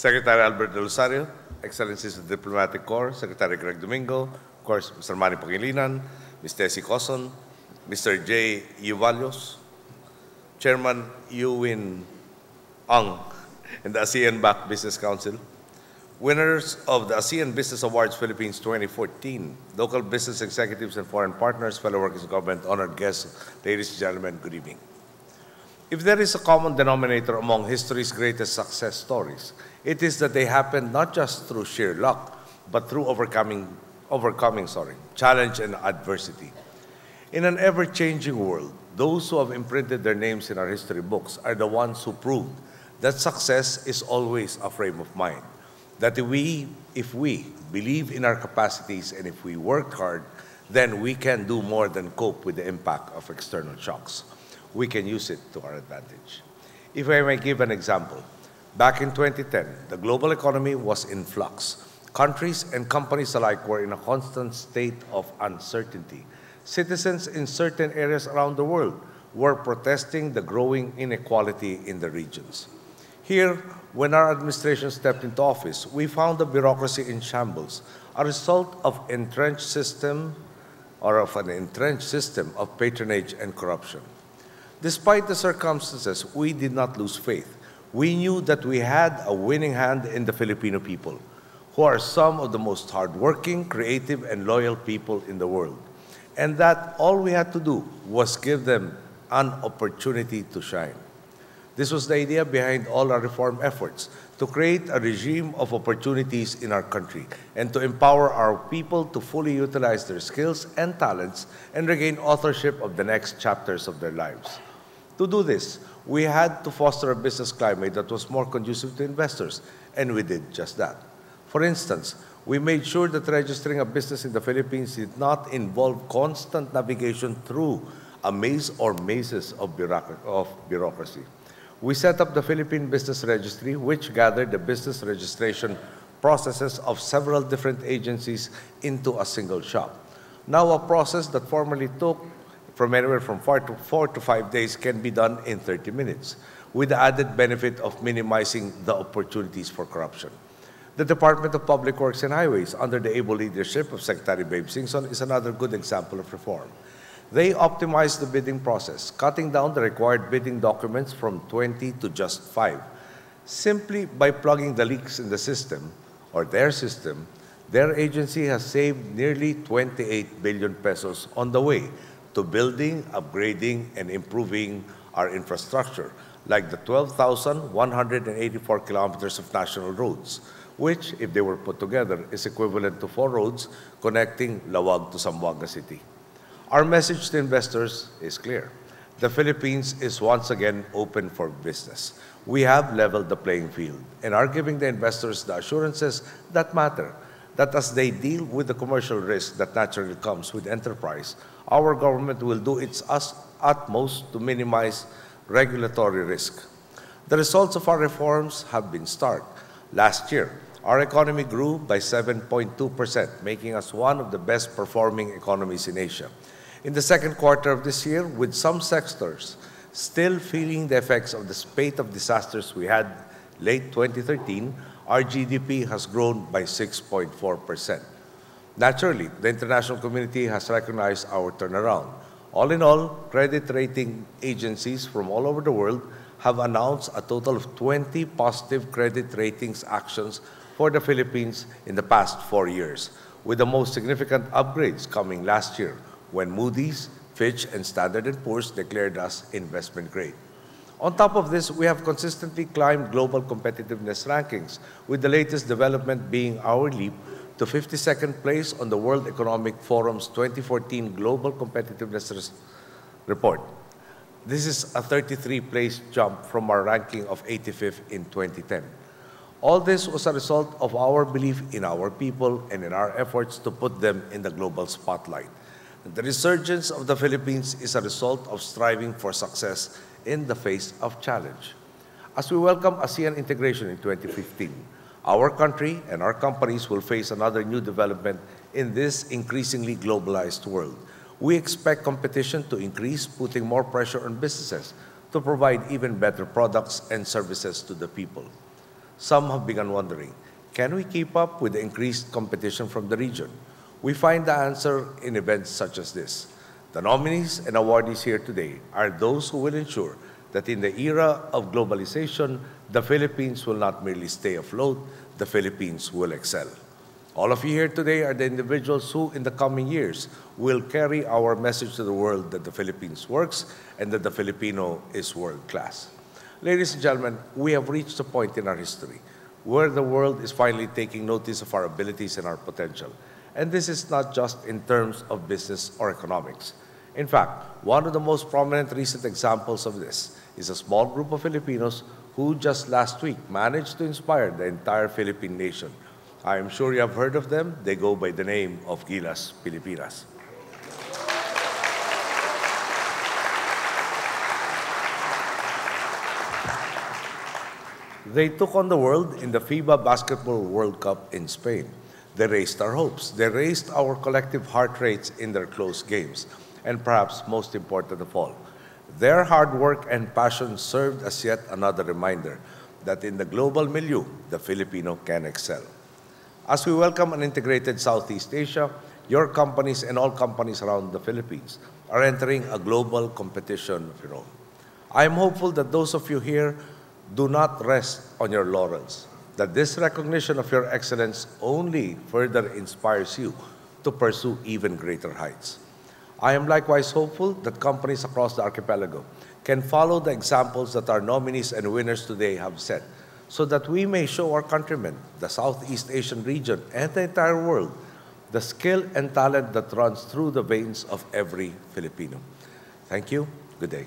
Secretary Albert De Rosario, Excellencies of the Diplomatic Corps, Secretary Greg Domingo, of course, Mr. Manny Pangilinan, Ms. Tessie Coson, Mr. J. Uvalos, Chairman Yuwin Ang, and the ASEAN-backed Business Council, winners of the ASEAN Business Awards Philippines 2014, local business executives and foreign partners, fellow workers in government, honored guests, ladies and gentlemen, good evening. If there is a common denominator among history's greatest success stories, it is that they happened not just through sheer luck, but through overcoming challenge and adversity. In an ever-changing world, those who have imprinted their names in our history books are the ones who proved that success is always a frame of mind. That if we believe in our capacities and if we work hard, then we can do more than cope with the impact of external shocks. We can use it to our advantage. If I may give an example, back in 2010, the global economy was in flux. Countries and companies alike were in a constant state of uncertainty. Citizens in certain areas around the world were protesting the growing inequality in the regions. Here, when our administration stepped into office, we found the bureaucracy in shambles, a result of an entrenched system of patronage and corruption. Despite the circumstances, we did not lose faith. We knew that we had a winning hand in the Filipino people, who are some of the most hardworking, creative, and loyal people in the world, and that all we had to do was give them an opportunity to shine. This was the idea behind all our reform efforts, to create a regime of opportunities in our country and to empower our people to fully utilize their skills and talents and regain authorship of the next chapters of their lives. To do this, we had to foster a business climate that was more conducive to investors, and we did just that. For instance, we made sure that registering a business in the Philippines did not involve constant navigation through a maze or mazes of bureaucracy. We set up the Philippine Business Registry, which gathered the business registration processes of several different agencies into a single shop. Now, a process that formerly took from anywhere from 4 to 5 days can be done in 30 minutes, with the added benefit of minimizing the opportunities for corruption. The Department of Public Works and Highways, under the able leadership of Secretary Babe Singson, is another good example of reform. They optimized the bidding process, cutting down the required bidding documents from 20 to just 5. Simply by plugging the leaks in the system, or their system, their agency has saved nearly 28 billion pesos on the way to building, upgrading, and improving our infrastructure, like the 12,184 kilometers of national roads, which, if they were put together, is equivalent to 4 roads connecting Lawag to Zamboanga City. Our message to investors is clear. The Philippines is once again open for business. We have leveled the playing field and are giving the investors the assurances that matter, that as they deal with the commercial risk that naturally comes with enterprise, our government will do its utmost to minimize regulatory risk. The results of our reforms have been stark. Last year, our economy grew by 7.2%, making us one of the best performing economies in Asia. In the second quarter of this year, with some sectors still feeling the effects of the spate of disasters we had late 2013, our GDP has grown by 6.4%. Naturally, the international community has recognized our turnaround. All in all, credit rating agencies from all over the world have announced a total of 20 positive credit ratings actions for the Philippines in the past 4 years, with the most significant upgrades coming last year when Moody's, Fitch, and Standard & Poor's declared us investment grade. On top of this, we have consistently climbed global competitiveness rankings, with the latest development being our leap to 52nd place on the World Economic Forum's 2014 Global Competitiveness Report. This is a 33-place jump from our ranking of 85th in 2010. All this was a result of our belief in our people and in our efforts to put them in the global spotlight. The resurgence of the Philippines is a result of striving for success in the face of challenge. As we welcome ASEAN integration in 2015, our country and our companies will face another new development in this increasingly globalized world. We expect competition to increase, putting more pressure on businesses to provide even better products and services to the people. some have begun wondering, can we keep up with the increased competition from the region? We find the answer in events such as this. The nominees and awardees here today are those who will ensure that in the era of globalization, the Philippines will not merely stay afloat, the Philippines will excel. All of you here today are the individuals who, in the coming years, will carry our message to the world that the Philippines works and that the Filipino is world-class. Ladies and gentlemen, we have reached a point in our history where the world is finally taking notice of our abilities and our potential. And this is not just in terms of business or economics. In fact, one of the most prominent recent examples of this is a small group of Filipinos who just last week managed to inspire the entire Philippine nation. I am sure you have heard of them. They go by the name of Gilas Pilipinas. They took on the world in the FIBA Basketball World Cup in Spain. They raised our hopes. They raised our collective heart rates in their close games. And perhaps most important of all, their hard work and passion served as yet another reminder that in the global milieu, the Filipino can excel. As we welcome an integrated Southeast Asia, your companies and all companies around the Philippines are entering a global competition of your own. I am hopeful that those of you here do not rest on your laurels, that this recognition of your excellence only further inspires you to pursue even greater heights. I am likewise hopeful that companies across the archipelago can follow the examples that our nominees and winners today have set, so that we may show our countrymen, the Southeast Asian region, and the entire world, the skill and talent that runs through the veins of every Filipino. Thank you. Good day.